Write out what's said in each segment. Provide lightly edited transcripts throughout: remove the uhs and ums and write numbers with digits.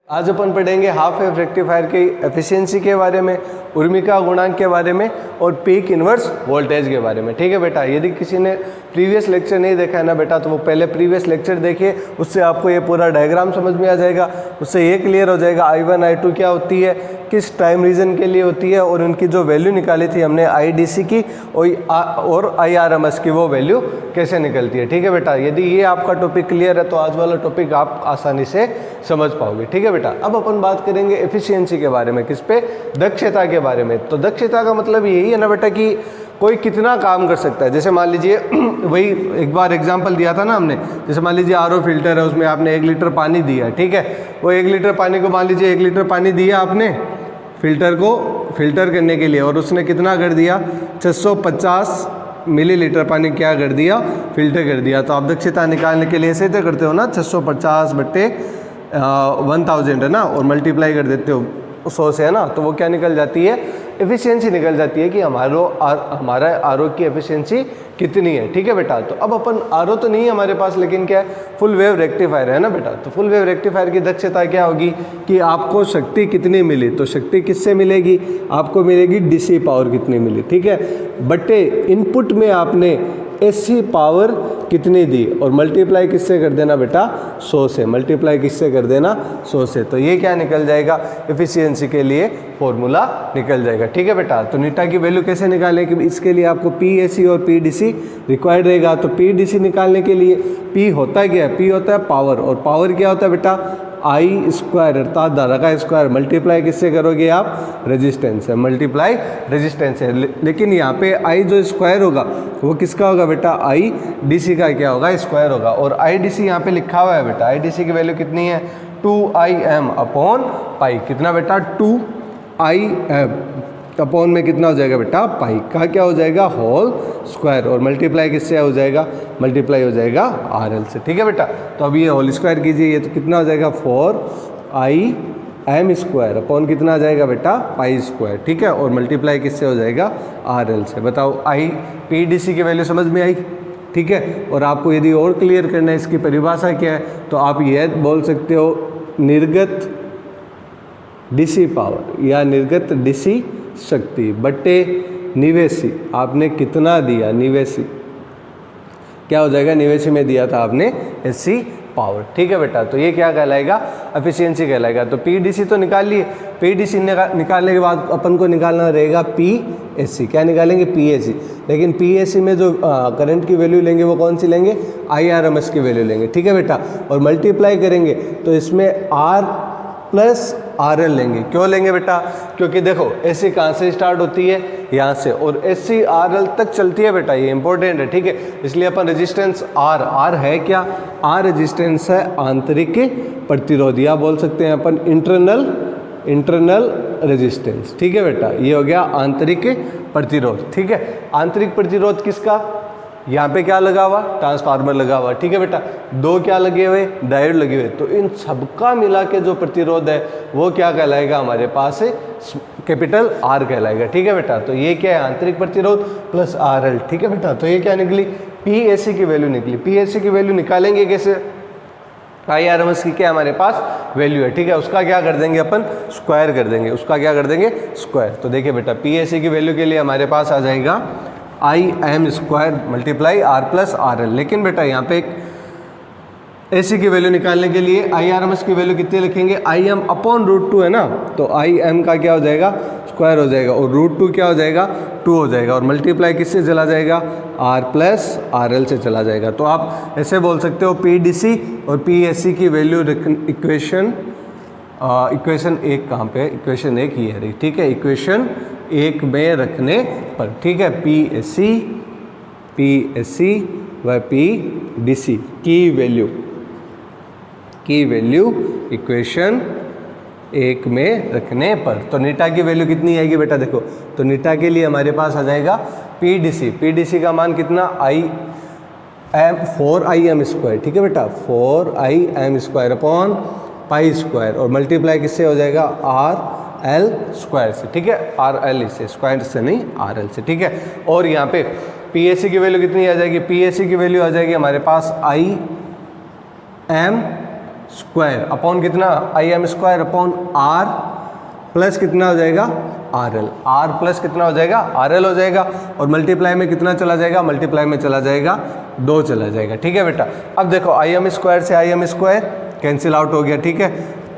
आज अपन पढ़ेंगे half wave rectifier की एफिशिएंसी के बारे में, उर्मिका गुणांक के बारे में और पीक इनवर्स वोल्टेज के बारे में। ठीक है बेटा, यदि किसी ने प्रीवियस लेक्चर नहीं देखा है ना बेटा, तो वो पहले प्रीवियस लेक्चर देखिए, उससे आपको ये पूरा डायग्राम समझ में आ जाएगा, उससे ये क्लियर हो जाएगा I1 I2 क्या होती है, किस टाइम रीजन के लिए होती है और उनकी जो वैल्यू निकाली थी हमने IDC की और IRMS की, वो वैल्यू कैसे निकलती है। ठीक है बेटा, यदि ये आपका टॉपिक क्लियर है तो आज वाला टॉपिक आप आसानी से समझ पाओगे। ठीक है बेटा, अब अपन बात करेंगे एफिशिएंसी के बारे में, किस पे, दक्षता के बारे में। तो दक्षता का मतलब यही है ना बेटा कि कोई कितना काम कर सकता है। जैसे मान लीजिए वही एक बार एग्जांपल दिया था ना हमने, जैसे मान लीजिए RO फिल्टर है, उसमें आपने 1 लीटर पानी दिया, ठीक है, वो 1 लीटर पानी को मान लीजिए 1 लीटर पानी दिया आपने फिल्टर को फिल्टर करने के लिए, और उसने कितना कर दिया, 650 मिलीलीटर पानी क्या कर दिया, फिल्टर कर दिया। तो आप दक्षता निकालने के लिए ऐसे तो करते हो ना, 650 बट्टे 1000 है ना, और मल्टीप्लाई कर देते हो 100 से, है ना, तो वो क्या निकल जाती है, एफिशिएंसी निकल जाती है कि हमारा RO की एफिशिएंसी कितनी है। ठीक है बेटा, तो अब अपन RO तो नहीं है हमारे पास, लेकिन क्या है, फुल वेव रेक्टिफायर है ना बेटा। तो फुल वेव रेक्टिफायर की दक्षता क्या होगी कि आपको शक्ति कितनी मिली, तो शक्ति किससे मिलेगी, आपको मिलेगी DC पावर कितनी मिली, ठीक है, बटे इनपुट में आपने AC पावर कितनी दी और मल्टीप्लाई किससे कर देना बेटा, 100 से, मल्टीप्लाई किससे कर देना, 100 से। तो ये क्या निकल जाएगा, एफिशिएंसी के लिए फॉर्मूला निकल जाएगा। ठीक है बेटा, तो नीटा की वैल्यू कैसे निकालें, कि इसके लिए आपको PAC और PDC रिक्वायर्ड रहेगा। तो PDC निकालने के लिए P होता क्या है, P होता है पावर, और पावर क्या होता है बेटा, I स्क्वायर अर्थात धारा का स्क्वायर, मल्टीप्लाई किससे करोगे आप, रेजिस्टेंस है, मल्टीप्लाई रेजिस्टेंस है। लेकिन यहाँ पे I जो स्क्वायर होगा वो किसका होगा बेटा, IDC का क्या होगा, स्क्वायर होगा, और IDC यहाँ पे लिखा हुआ है बेटा। IDC की वैल्यू कितनी है, 2IM अपॉन पाई, कितना बेटा, 2IM अपॉन में कितना हो जाएगा बेटा, पाई का क्या हो जाएगा, होल स्क्वायर, और मल्टीप्लाई किससे हो जाएगा, मल्टीप्लाई हो जाएगा RL से। ठीक है बेटा, तो अब ये होल स्क्वायर कीजिए, ये तो कितना हो जाएगा, 4IM स्क्वायर अपॉन कितना आ जाएगा बेटा, पाई स्क्वायर, ठीक है, और मल्टीप्लाई किससे हो जाएगा, RL से। बताओ PDC की वैल्यू समझ में आई, ठीक है। और आपको यदि और क्लियर करना है इसकी परिभाषा क्या है, तो आप यह बोल सकते हो निर्गत DC पावर या निर्गत DC शक्ति बटे निवेशी, आपने कितना दिया, निवेशी क्या हो जाएगा, निवेशी में दिया था आपने AC पावर। ठीक है बेटा, तो ये क्या कहलाएगा, एफिशिएंसी कहलाएगा। तो PDC तो निकाल लिए, PDC निकालने के बाद अपन को निकालना रहेगा PAC, क्या निकालेंगे, PAC। लेकिन PAC में जो करंट की वैल्यू लेंगे वो कौन सी लेंगे, IRMS की वैल्यू लेंगे, ठीक है बेटा, और मल्टीप्लाई करेंगे तो इसमें R प्लस RL लेंगे। क्यों लेंगे बेटा, क्योंकि देखो AC कहाँ से स्टार्ट होती है, यहाँ से, और AC RL तक चलती है बेटा, ये इंपॉर्टेंट है, ठीक है। इसलिए अपन रेजिस्टेंस R है क्या, R रेजिस्टेंस है आंतरिक प्रतिरोध, या बोल सकते हैं अपन इंटरनल रेजिस्टेंस। ठीक है बेटा, ये हो गया आंतरिक प्रतिरोध, ठीक है। आंतरिक प्रतिरोध किसका, यहाँ पे क्या लगा हुआ, ट्रांसफार्मर लगा हुआ, ठीक है बेटा, 2 क्या लगे हुए, डायोड लगे हुए, तो इन सबका मिला के जो प्रतिरोध है वो क्या कहलाएगा, हमारे पास कैपिटल R कहलाएगा। ठीक है बेटा, तो ये क्या है, आंतरिक प्रतिरोध प्लस RL। ठीक है बेटा, तो ये क्या निकली, PAC की वैल्यू निकली। PAC की वैल्यू निकालेंगे कैसे, IRMS की क्या हमारे पास वैल्यू है, ठीक है, उसका क्या कर देंगे अपन, स्क्वायर कर देंगे, उसका क्या कर देंगे, स्क्वायर। तो देखिए बेटा, PAC की वैल्यू के लिए हमारे पास आ जाएगा IM square multiply R plus RL। लेकिन बेटा यहाँ पे एक AC की वैल्यू निकालने के लिए IRMS की वैल्यू कितनी लिखेंगे, IM अपॉन √2 है ना, तो IM का क्या हो जाएगा, स्क्वायर हो जाएगा, और √2 क्या हो जाएगा, 2 हो जाएगा, और मल्टीप्लाई किससे चला जाएगा, R प्लस RL से चला जाएगा। तो आप ऐसे बोल सकते हो PDC और PAC की वैल्यू इक्वेशन 1 कहाँ पे, इक्वेशन 1 ये है, ठीक है, इक्वेशन 1 में रखने पर, ठीक है, PAC व PDC की वैल्यू इक्वेशन 1 में रखने पर, तो नीटा की वैल्यू कितनी आएगी बेटा, देखो, तो नीटा के लिए हमारे पास आ जाएगा PDC का मान कितना, 4IM स्क्वायर, ठीक है बेटा, 4IM square upon pi square, और मल्टीप्लाई किससे हो जाएगा, RL स्क्वायर से, ठीक है, RL से, स्क्वायर से नहीं, RL से, ठीक है। और यहाँ पे PAC की वैल्यू कितनी आ जाएगी, PAC की वैल्यू आ जाएगी हमारे पास IM स्क्वायर अपॉन कितना I M square upon R plus कितना हो जाएगा आर एल, आर प्लस कितना हो जाएगा आर एल हो जाएगा, और मल्टीप्लाई में कितना चला जाएगा, मल्टीप्लाई में चला जाएगा 2 चला जाएगा। ठीक है बेटा, अब देखो आई एम स्क्वायर से आई एम स्क्वायर कैंसिल आउट हो गया। ठीक है,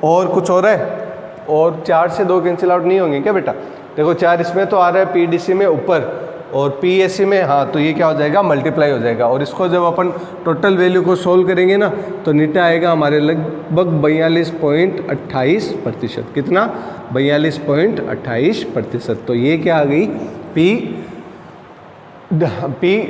और कुछ हो रहा है, और 4 से 2 कैंसिल आउट नहीं होंगे क्या बेटा, देखो 4 इसमें तो आ रहा है PDC में ऊपर और PSC में, हाँ तो ये क्या हो जाएगा मल्टीप्लाई हो जाएगा, और इसको जब अपन टोटल वैल्यू को सोल्व करेंगे ना तो नीटा आएगा हमारे लगभग 42.28%। कितना 42.28%। तो ये क्या आ गई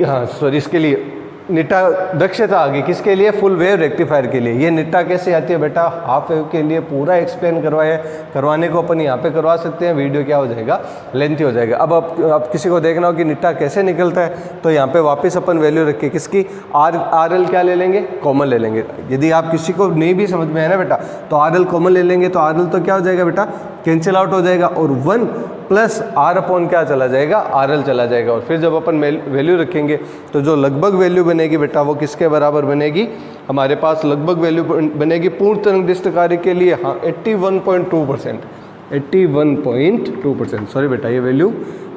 हाँ सॉरी इसके लिए निटा दक्षता आ गई, किसके लिए, फुल वेव रेक्टिफायर के लिए। ये निटा कैसे आती है बेटा, हाफ वेव के लिए पूरा एक्सप्लेन करवाने को अपन यहाँ पे करवा सकते हैं, वीडियो क्या हो जाएगा लेंथी हो जाएगा। अब किसी को देखना हो कि निटा कैसे निकलता है तो यहाँ पे वापस अपन वैल्यू रख के किसकी आर एल क्या ले लेंगे, कॉमन ले लेंगे। यदि आप किसी को नहीं भी समझ में है ना बेटा तो आर एल कॉमन ले लेंगे, तो आर एल तो क्या हो जाएगा बेटा कैंसिल आउट हो जाएगा, और 1 प्लस आर अपॉन क्या चला जाएगा आर एल चला जाएगा। और फिर जब अपन वैल्यू रखेंगे तो जो लगभग वैल्यू बनेगी बेटा वो किसके बराबर बनेगी, हमारे पास लगभग वैल्यू बनेगी पूर्ण तरंगदैर्ध्य कार्य के लिए, हाँ 81.2%, 81.2%। सॉरी बेटा ये वैल्यू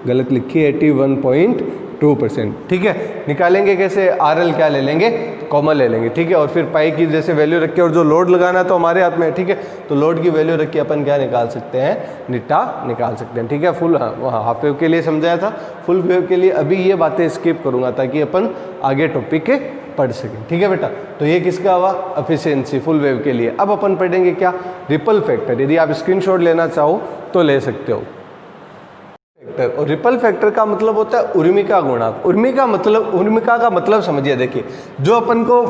गलत लिखी है, 81.2%। ठीक है, निकालेंगे कैसे, आर एल क्या ले लेंगे कॉमन ले लेंगे। ठीक है, और फिर पाई की जैसे वैल्यू रख के, और जो लोड लगाना तो हमारे हाथ में है। ठीक है, तो लोड की वैल्यू रख के अपन क्या निकाल सकते हैं, निटा निकाल सकते हैं। ठीक है, फुल हाफ वेव के लिए समझाया था, फुल वेव के लिए अभी ये बातें स्किप करूंगा ताकि अपन आगे टॉपिक के पढ़ सकें। ठीक है बेटा, तो ये किसका हुआ एफिशिएंसी फुल वेव के लिए। अब अपन पढ़ेंगे क्या, रिपल फैक्टर। यदि आप स्क्रीनशॉट लेना चाहो तो ले सकते हो। और रिपल फैक्टर का मतलब होता है उर्मिका गुणांक। उर्मिका का मतलब समझिए, देखिए जो अपन को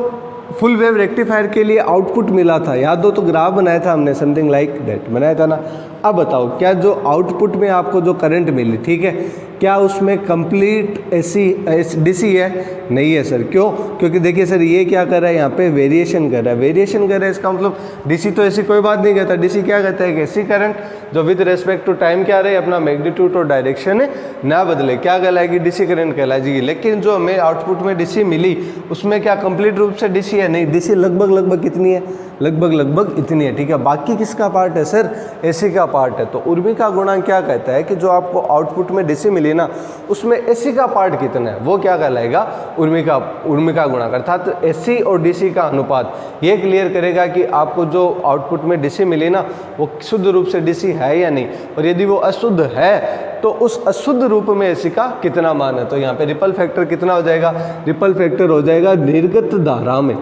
फुल वेव रेक्टिफायर के लिए आउटपुट मिला था, याद हो तो ग्राफ बनाया था हमने, समथिंग लाइक दैट बनाया था ना। अब बताओ क्या जो आउटपुट में आपको जो करंट मिली, ठीक है, क्या उसमें कंप्लीट डीसी है? नहीं है सर। क्यों? क्योंकि देखिए सर ये क्या कर रहा है, यहाँ पे वेरिएशन कर रहा है। वेरिएशन कर रहा है इसका मतलब डीसी तो ऐसी कोई बात नहीं कहता। डीसी क्या कहता है कि ऐसी करंट जो विद रेस्पेक्ट टू टाइम क्या रहे, अपना मैग्नीट्यूड और डायरेक्शन ना बदले, क्या कहलाएगी, डीसी करंट कहलाएगी। लेकिन जो हमें आउटपुट में डीसी मिली उसमें क्या कंप्लीट रूप से डीसी है? नहीं, डीसी लगभग कितनी है, लगभग इतनी है। ठीक है, बाकी किसका पार्ट है सर? एसी का पार्ट है। तो उर्मिका गुणांक क्या कहता है कि जो आपको आउटपुट में डीसी मिली ना उसमें एसी का पार्ट कितना है, वो क्या कहलाएगा, उर्मिका गुणांक। अर्थात एसी और डीसी का अनुपात ये क्लियर करेगा कि आपको जो आउटपुट में डीसी मिली ना वो शुद्ध रूप से डीसी है या नहीं, और यदि वो अशुद्ध है तो उस अशुद्ध रूप में एसी का कितना मान है। तो यहाँ पे रिपल फैक्टर कितना हो जाएगा? रिपल फैक्टर हो जाएगा निर्गत धारा में,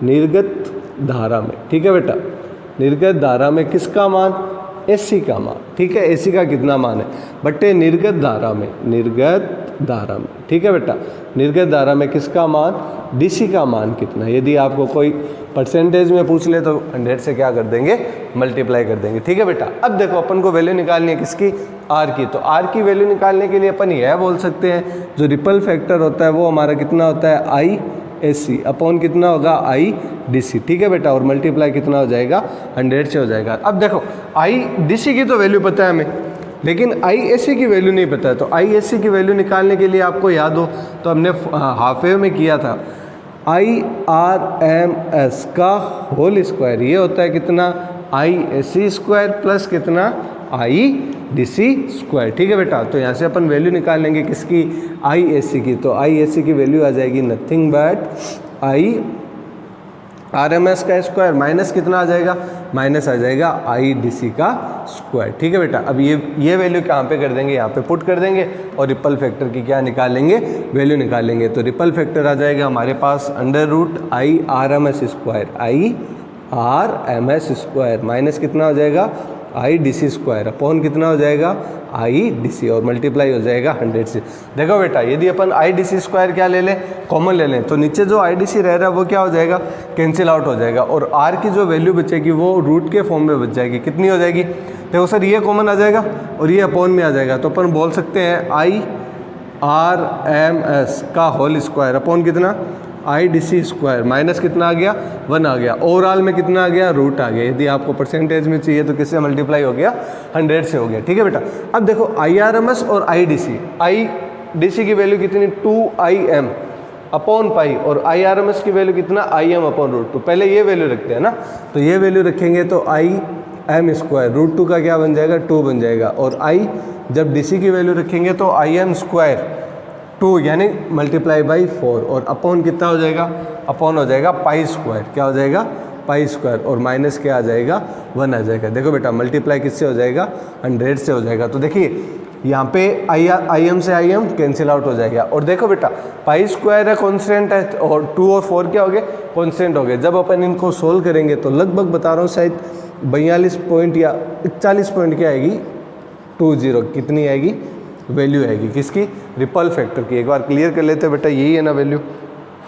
निर्गत धारा में। ठीक है बेटा, निर्गत धारा में किसका मान? एसी का मान। ठीक है, एसी का कितना मान है बट्टे निर्गत धारा में, निर्गत धारा में। ठीक है बेटा, निर्गत धारा में किसका मान? डीसी का मान कितना। यदि आपको कोई परसेंटेज में पूछ ले तो 100 से क्या कर देंगे, मल्टीप्लाई कर देंगे। ठीक है बेटा, अब देखो अपन को वैल्यू निकालनी है किसकी, आर की। तो आर की वैल्यू निकालने के लिए अपन यह बोल सकते हैं जो रिपल फैक्टर होता है वो हमारा कितना होता है, आई एसी अपॉन कितना होगा, आई डीसी। ठीक है बेटा, और मल्टीप्लाई कितना हो जाएगा, 100 से हो जाएगा। अब देखो आई डीसी की तो वैल्यू पता है हमें, लेकिन आई एसी की वैल्यू नहीं पता है। तो आई एसी की वैल्यू निकालने के लिए आपको याद हो तो हमने हाफ वेव में किया था, आई आर एम एस का होल स्क्वायर, ये होता है कितना, आई एसी स्क्वायर प्लस कितना, आई डीसी स्क्वायर। ठीक है बेटा, तो यहाँ से अपन वैल्यू निकाल लेंगे किसकी, आई एसी की। तो आई एसी की वैल्यू आ जाएगी nothing but I R M S का स्क्वायर माइनस कितना आ जाएगा, माइनस आ जाएगा आई डीसी का स्क्वायर। ठीक है बेटा, अब ये वैल्यू कहाँ पे कर देंगे, यहाँ पे पुट कर देंगे और रिपल फैक्टर की क्या निकालेंगे, वैल्यू निकालेंगे। तो रिपल फैक्टर आ जाएगा हमारे पास under root I R M S square, I R M S square minus कितना हो जाएगा, आई डीसी स्क्वायर अपॉन कितना हो जाएगा, आई डीसी, और मल्टीप्लाई हो जाएगा 100 से। देखो बेटा, यदि अपन आई डीसी स्क्वायर क्या ले लें, कॉमन ले लें, तो नीचे जो आई डीसी रह रहा है वो क्या हो जाएगा, कैंसिल आउट हो जाएगा, और आर की जो वैल्यू बचेगी वो रूट के फॉर्म में बच जाएगी। कितनी हो जाएगी, देखो सर ये कॉमन आ जाएगा और ये अपॉन में आ जाएगा। तो अपन बोल सकते हैं आई आर एम एस का होल स्क्वायर अपॉन कितना, I D C square minus कितना आ गया, 1 आ गया। ओवरऑल में कितना आ गया, रूट आ गया। यदि आपको परसेंटेज में चाहिए तो किससे मल्टीप्लाई हो गया, 100 से हो गया। ठीक है बेटा, अब देखो आई आर एम एस और आई डी सी की वैल्यू कितनी, 2 आई एम, अपॉन पाई, और आई आर एम एस की वैल्यू कितना IM/√2। पहले ये वैल्यू रखते हैं ना, तो ये वैल्यू रखेंगे तो IM² √2 का क्या बन जाएगा 2 बन जाएगा, और आई जब DC की वैल्यू रखेंगे तो IM² 2 यानी मल्टीप्लाई बाई 4, और अपॉन कितना हो जाएगा, अपॉन हो जाएगा π², क्या हो जाएगा π², और माइनस क्या आ जाएगा 1 आ जाएगा। देखो बेटा मल्टीप्लाई किससे हो जाएगा 100 से हो जाएगा, तो देखिए यहाँ पे IM से IM कैंसिल आउट हो जाएगा, और देखो बेटा π² है कॉन्स्टेंट है, और 2 और 4 क्या हो गए कॉन्स्टेंट हो गए। जब अपन इनको सोल्व करेंगे तो लगभग बता रहा हूँ शायद 42 पॉइंट या 41 पॉइंट क्या आएगी 20, कितनी आएगी वैल्यू आएगी किसकी, रिपल फैक्टर की। एक बार क्लियर कर लेते हैं बेटा, यही है ना वैल्यू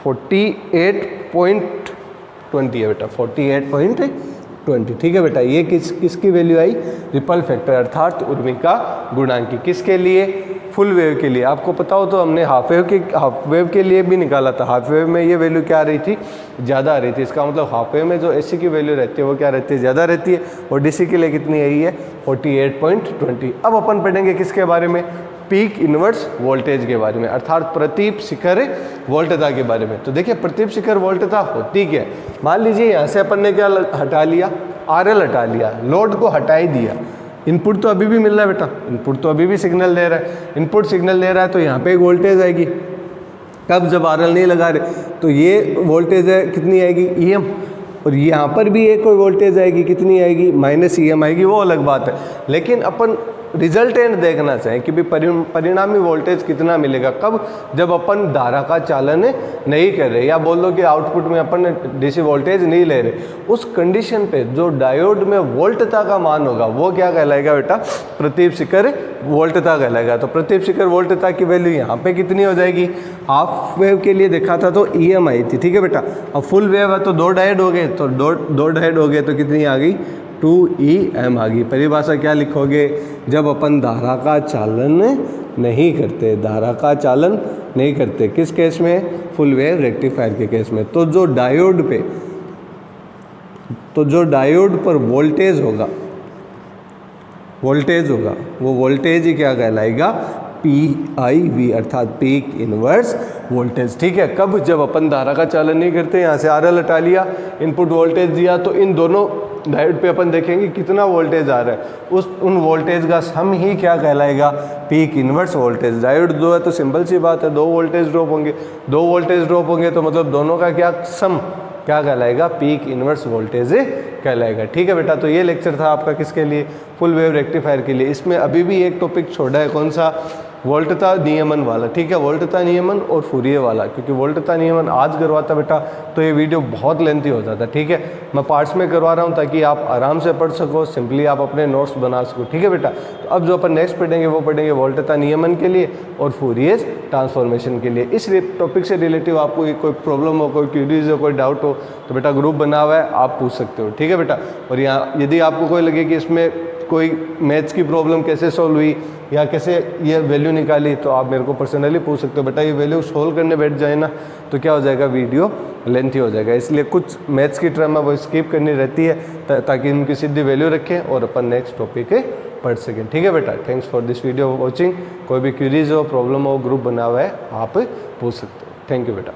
48.20 है बेटा, 48.20, ठीक है बेटा। ये किसकी वैल्यू आई, रिपल फैक्टर अर्थात उर्मिका गुणांक की। किसके लिए, फुल वेव के लिए। आपको पता हो तो हमने हाफ वेव के लिए भी निकाला था। हाफ वेव में ये वैल्यू क्या आ रही थी, ज़्यादा आ रही थी। इसका मतलब हाफ वेव में जो AC की वैल्यू रहती है वो क्या रहती है, ज़्यादा रहती है, और DC के लिए कितनी आई है 48.20। अब अपन पढ़ेंगे किसके बारे में, पीक इनवर्स वोल्टेज के बारे में, अर्थात प्रतीप शिखर वोल्टता के बारे में। तो देखिए प्रतीप शिखर वोल्टता होती क्या है। मान लीजिए यहाँ से अपन ने क्या हटा लिया, RL हटा लिया, लोड को हटा ही दिया, इनपुट तो अभी भी मिल रहा है बेटा, इनपुट तो अभी भी सिग्नल दे रहा है, इनपुट सिग्नल दे रहा है, तो यहाँ पे एक वोल्टेज आएगी। कब, जब RL नहीं लगा रहे, तो ये वोल्टेज है कितनी आएगी EM, और यहाँ पर भी एक कोई वोल्टेज आएगी, कितनी आएगी -EM आएगी, वो अलग बात है। लेकिन अपन रिजल्टेंट देखना चाहें कि भी परिणामी वोल्टेज कितना मिलेगा, कब, जब अपन धारा का चालन नहीं कर रहे, या बोल दो कि आउटपुट में अपन DC वोल्टेज नहीं ले रहे, उस कंडीशन पे जो डायोड में वोल्टता का मान होगा वो क्या कहलाएगा बेटा, प्रतीप शिखर वोल्टता कहलाएगा। तो प्रतीप शिखर वोल्टता की वैल्यू यहाँ पे कितनी हो जाएगी, हाफ वेव के लिए देखा था तो EM आई थी, ठीक है बेटा। अब फुल वेव है तो 2 डायोड हो गए, तो दो डायोड हो गए तो कितनी आ गई 2EM आ गई। परिभाषा क्या लिखोगे, जब अपन धारा का चालन नहीं करते, धारा का चालन नहीं करते, किस केस में, फुल वेव रेक्टिफायर के केस में। तो जो डायोड पर वोल्टेज होगा वो वोल्टेज ही क्या कहलाएगा, PIV अर्थात पीक इनवर्स वोल्टेज, ठीक है। कब, जब अपन धारा का चालन नहीं करते, यहाँ से RL हटा लिया, इनपुट वोल्टेज दिया, तो इन दोनों डायोड पे अपन देखेंगे कितना वोल्टेज आ रहा है, उन वोल्टेज का सम ही क्या कहलाएगा, पीक इनवर्स वोल्टेज। डायोड 2 है तो सिंपल सी बात है 2 वोल्टेज ड्रॉप होंगे, 2 वोल्टेज ड्रॉप होंगे तो मतलब दोनों का क्या सम क्या कहलाएगा, पीक इनवर्स वोल्टेज कहलाएगा, ठीक है बेटा। तो ये लेक्चर था आपका किसके लिए, फुल वेव रेक्टिफायर के लिए। इसमें अभी भी एक टॉपिक छोड़ा है, कौन सा, वोल्टता नियमन वाला, ठीक है, वोल्टता नियमन और फूरिये वाला, क्योंकि वोल्टता नियमन आज करवाता बेटा तो ये वीडियो बहुत लेंथी हो जाता, ठीक है। मैं पार्ट्स में करवा रहा हूँ ताकि आप आराम से पढ़ सको, सिंपली आप अपने नोट्स बना सको, ठीक है बेटा। तो अब जो अपन नेक्स्ट पढ़ेंगे वो पढ़ेंगे वोल्टता नियमन के लिए और फूरियेज ट्रांसफॉर्मेशन के लिए। इस टॉपिक से रिलेटिव आपको कोई प्रॉब्लम हो, कोई क्यूरीज हो, कोई डाउट हो तो बेटा ग्रुप बना हुआ है, आप पूछ सकते हो, ठीक है बेटा। और यहाँ यदि आपको कोई लगे कि इसमें कोई मैथ्स की प्रॉब्लम कैसे सॉल्व हुई या कैसे ये वैल्यू निकाली, तो आप मेरे को पर्सनली पूछ सकते हो। बेटा ये वैल्यू सोल्व करने बैठ जाए ना तो क्या हो जाएगा, वीडियो लेंथी हो जाएगा, इसलिए कुछ मैथ्स की टर्म है वो स्किप करनी रहती है ताकि उनकी सीधी वैल्यू रखें और अपन नेक्स्ट टॉपिक पढ़ सकें, ठीक है बेटा। Thanks for this video watching. कोई भी क्यूरीज हो, प्रॉब्लम हो, ग्रुप बना हुआ है, आप पूछ सकते हो। थैंक यू बेटा।